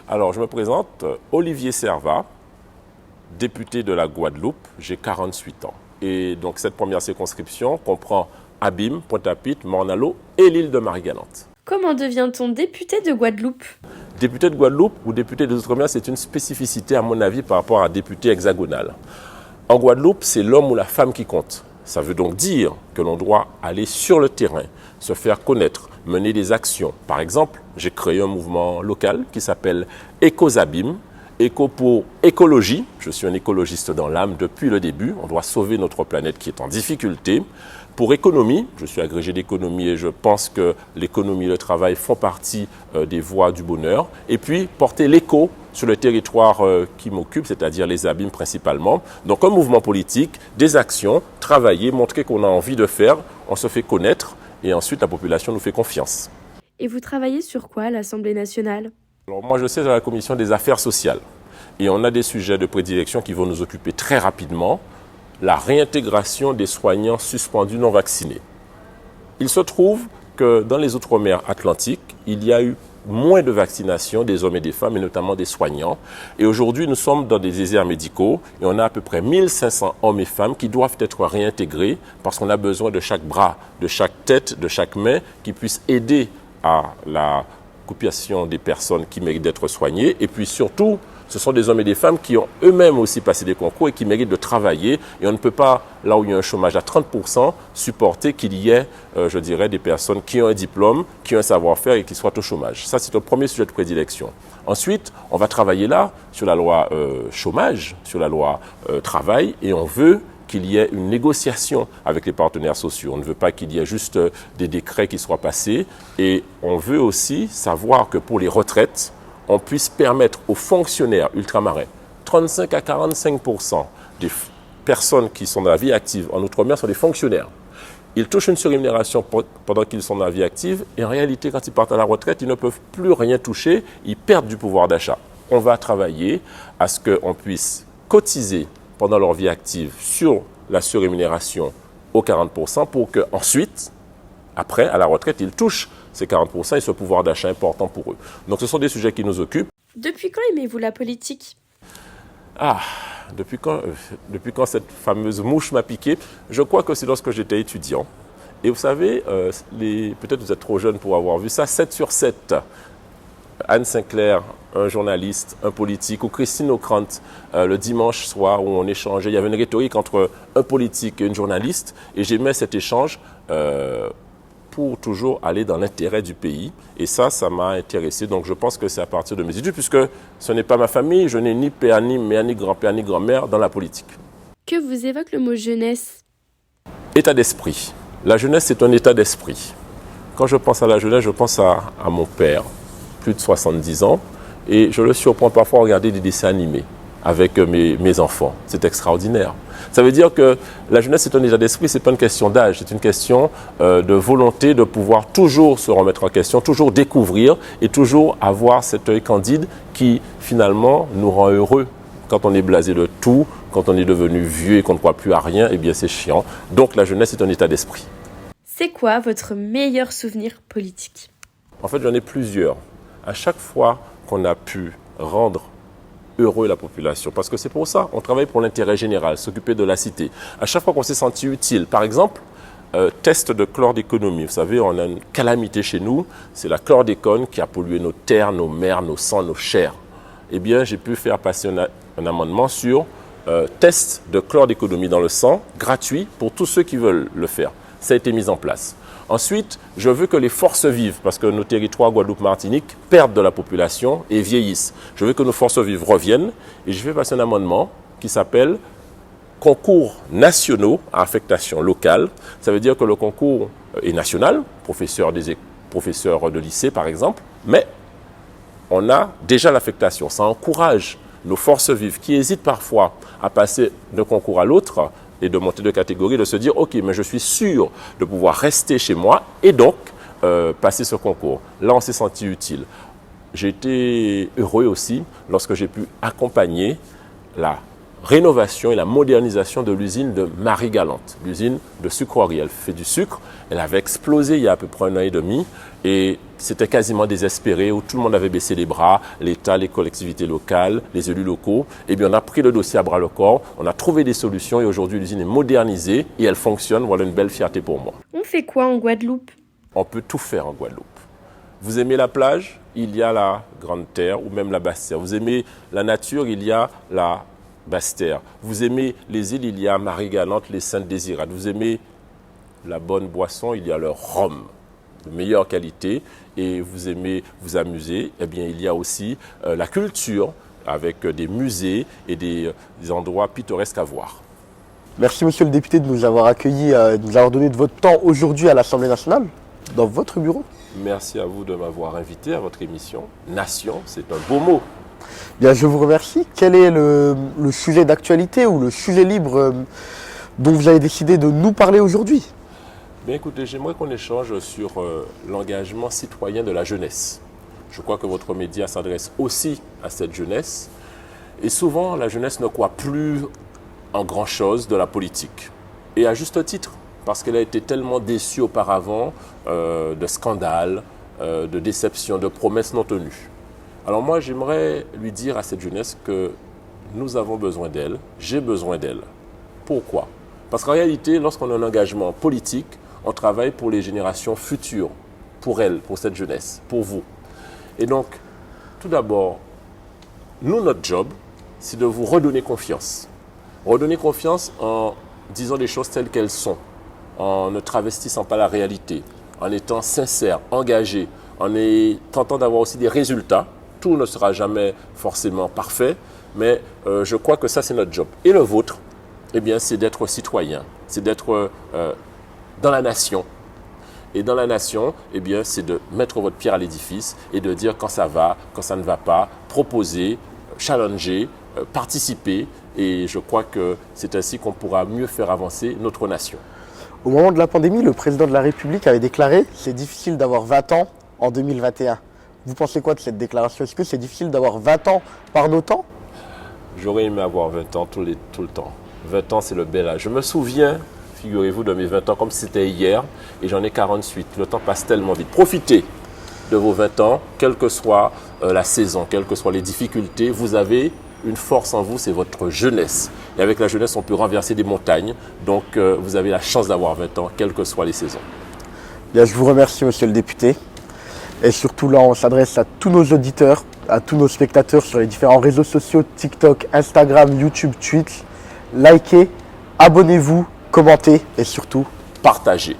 Alors, je me présente, Olivier Servat, député de la Guadeloupe, j'ai 48 ans. Et donc, cette première circonscription comprend Abim, Pointe-à-Pitre, Morne-à-l'Eau et l'île de Marie-Galante. Comment devient-on député de Guadeloupe ? Député de Guadeloupe ou député des Outre-mer, c'est une spécificité, à mon avis, par rapport à député hexagonal. En Guadeloupe, c'est l'homme ou la femme qui compte. Ça veut donc dire que l'on doit aller sur le terrain, se faire connaître, mener des actions. Par exemple, j'ai créé un mouvement local qui s'appelle Écosabim. Éco pour écologie, je suis un écologiste dans l'âme depuis le début, on doit sauver notre planète qui est en difficulté. Pour économie, je suis agrégé d'économie et je pense que l'économie et le travail font partie des voies du bonheur. Et puis, porter l'éco sur le territoire qui m'occupe, c'est-à-dire les abîmes principalement. Donc un mouvement politique, des actions, travailler, montrer qu'on a envie de faire, on se fait connaître et ensuite la population nous fait confiance. Et vous travaillez sur quoi à l'Assemblée nationale ? Alors moi, je siège à la commission des affaires sociales et on a des sujets de prédilection qui vont nous occuper très rapidement. La réintégration des soignants suspendus non vaccinés. Il se trouve que dans les Outre-mer Atlantiques, il y a eu moins de vaccination des hommes et des femmes, et notamment des soignants. Et aujourd'hui, nous sommes dans des déserts médicaux et on a à peu près 1500 hommes et femmes qui doivent être réintégrés parce qu'on a besoin de chaque bras, de chaque tête, de chaque main qui puisse aider à la occupation des personnes qui méritent d'être soignées. Et puis surtout, ce sont des hommes et des femmes qui ont eux-mêmes aussi passé des concours et qui méritent de travailler. Et on ne peut pas, là où il y a un chômage à 30%, supporter qu'il y ait, je dirais, des personnes qui ont un diplôme, qui ont un savoir-faire et qui soient au chômage. Ça, c'est le premier sujet de prédilection. Ensuite, on va travailler là sur la loi chômage, sur la loi travail, et on veut qu'il y ait une négociation avec les partenaires sociaux. On ne veut pas qu'il y ait juste des décrets qui soient passés. Et on veut aussi savoir que pour les retraites, on puisse permettre aux fonctionnaires ultramarins, 35 à 45% des personnes qui sont dans la vie active en Outre-mer sont des fonctionnaires. Ils touchent une surrémunération pendant qu'ils sont dans la vie active et en réalité, quand ils partent à la retraite, ils ne peuvent plus rien toucher, ils perdent du pouvoir d'achat. On va travailler à ce qu'on puisse cotiser pendant leur vie active sur la surrémunération aux 40% pour qu'ensuite, après, à la retraite, ils touchent ces 40% et ce pouvoir d'achat important pour eux. Donc ce sont des sujets qui nous occupent. Depuis quand aimez-vous la politique ? Depuis quand cette fameuse mouche m'a piqué? Je crois que c'est lorsque j'étais étudiant. Et vous savez, peut-être vous êtes trop jeune pour avoir vu ça, 7 sur 7. Anne Sinclair, un journaliste, un politique, ou Christine Ockrent, le dimanche soir où on échangeait, il y avait une rhétorique entre un politique et une journaliste, et j'aimais cet échange pour toujours aller dans l'intérêt du pays. Et ça m'a intéressé. Donc je pense que c'est à partir de mes études, puisque ce n'est pas ma famille, je n'ai ni père, ni mère, ni grand-père, ni grand-mère dans la politique. Que vous évoque le mot jeunesse ? État d'esprit. La jeunesse, c'est un état d'esprit. Quand je pense à la jeunesse, je pense à mon père, plus de 70 ans, et je le surprends parfois à regarder des dessins animés avec mes enfants. C'est extraordinaire. Ça veut dire que la jeunesse, c'est un état d'esprit, ce n'est pas une question d'âge, c'est une question de volonté de pouvoir toujours se remettre en question, toujours découvrir et toujours avoir cet œil candide qui, finalement, nous rend heureux. Quand on est blasé de tout, quand on est devenu vieux et qu'on ne croit plus à rien, eh bien c'est chiant. Donc la jeunesse, c'est un état d'esprit. C'est quoi votre meilleur souvenir politique ? En fait, j'en ai plusieurs. À chaque fois qu'on a pu rendre heureux la population, parce que c'est pour ça, on travaille pour l'intérêt général, s'occuper de la cité. À chaque fois qu'on s'est senti utile, par exemple, test de chlordéconomie. Vous savez, on a une calamité chez nous, c'est la chlordécone qui a pollué nos terres, nos mers, nos sangs, nos chairs. Eh bien, j'ai pu faire passer un amendement sur test de chlordéconomie dans le sang, gratuit pour tous ceux qui veulent le faire. Ça a été mis en place. Ensuite, je veux que les forces vives, parce que nos territoires Guadeloupe-Martinique perdent de la population et vieillissent. Je veux que nos forces vives reviennent et je vais passer un amendement qui s'appelle concours nationaux à affectation locale. Ça veut dire que le concours est national, professeur de lycée par exemple, mais on a déjà l'affectation. Ça encourage nos forces vives qui hésitent parfois à passer d'un concours à l'autre et de monter de catégorie, de se dire « Ok, mais je suis sûr de pouvoir rester chez moi et donc passer ce concours ». Là, on s'est senti utile. J'ai été heureux aussi lorsque j'ai pu accompagner la rénovation et la modernisation de l'usine de Marie-Galante, l'usine de sucrerie. Elle fait du sucre, elle avait explosé il y a à peu près 1 an et demi et c'était quasiment désespéré, où tout le monde avait baissé les bras, l'État, les collectivités locales, les élus locaux. Et bien on a pris le dossier à bras le corps, on a trouvé des solutions et aujourd'hui l'usine est modernisée et elle fonctionne. Voilà une belle fierté pour moi. On fait quoi en Guadeloupe? On peut tout faire en Guadeloupe. Vous aimez la plage? Il y a la Grande Terre ou même la Basse Terre. Vous aimez la nature? Il y a la Basse Terre. Vous aimez les îles? Il y a Marie-Galante, les Saintes-Désirades. Vous aimez la bonne boisson? Il y a le rhum de meilleure qualité. Et vous aimez vous amuser? Eh bien, il y a aussi la culture avec des musées et des endroits pittoresques à voir. Merci monsieur le député de nous avoir accueillis, de nous avoir donné de votre temps aujourd'hui à l'Assemblée nationale, dans votre bureau. Merci à vous de m'avoir invité à votre émission. Nation, c'est un beau mot. Bien, je vous remercie. Quel est le sujet d'actualité ou le sujet libre dont vous avez décidé de nous parler aujourd'hui? Bien, écoutez, j'aimerais qu'on échange sur l'engagement citoyen de la jeunesse. Je crois que votre média s'adresse aussi à cette jeunesse. Et souvent, la jeunesse ne croit plus en grand-chose de la politique. Et à juste titre, parce qu'elle a été tellement déçue auparavant de scandales, de déceptions, de promesses non tenues. Alors moi, j'aimerais lui dire à cette jeunesse que nous avons besoin d'elle, j'ai besoin d'elle. Pourquoi? Parce qu'en réalité, lorsqu'on a un engagement politique, on travaille pour les générations futures, pour elle, pour cette jeunesse, pour vous. Et donc, tout d'abord, nous, notre job, c'est de vous redonner confiance. Redonner confiance en disant les choses telles qu'elles sont, en ne travestissant pas la réalité, en étant sincère, engagé, en tentant d'avoir aussi des résultats. Tout ne sera jamais forcément parfait, mais je crois que ça, c'est notre job. Et le vôtre, eh bien, c'est d'être citoyen, c'est d'être dans la nation. Et dans la nation, eh bien, c'est de mettre votre pierre à l'édifice et de dire quand ça va, quand ça ne va pas, proposer, challenger, participer. Et je crois que c'est ainsi qu'on pourra mieux faire avancer notre nation. Au moment de la pandémie, le président de la République avait déclaré « C'est difficile d'avoir 20 ans en 2021 ». Vous pensez quoi de cette déclaration? Est-ce que c'est difficile d'avoir 20 ans par nos temps? J'aurais aimé avoir 20 ans tout le temps. 20 ans, c'est le bel âge. Je me souviens, figurez-vous, de mes 20 ans comme si c'était hier, et j'en ai 48. Le temps passe tellement vite. Profitez de vos 20 ans, quelle que soit la saison, quelles que soient les difficultés. Vous avez une force en vous, c'est votre jeunesse. Et avec la jeunesse, on peut renverser des montagnes. Donc, vous avez la chance d'avoir 20 ans, quelles que soient les saisons. Bien, je vous remercie, monsieur le député. Et surtout, là, on s'adresse à tous nos auditeurs, à tous nos spectateurs sur les différents réseaux sociaux, TikTok, Instagram, YouTube, Twitch. Likez, abonnez-vous, commentez et surtout, partagez.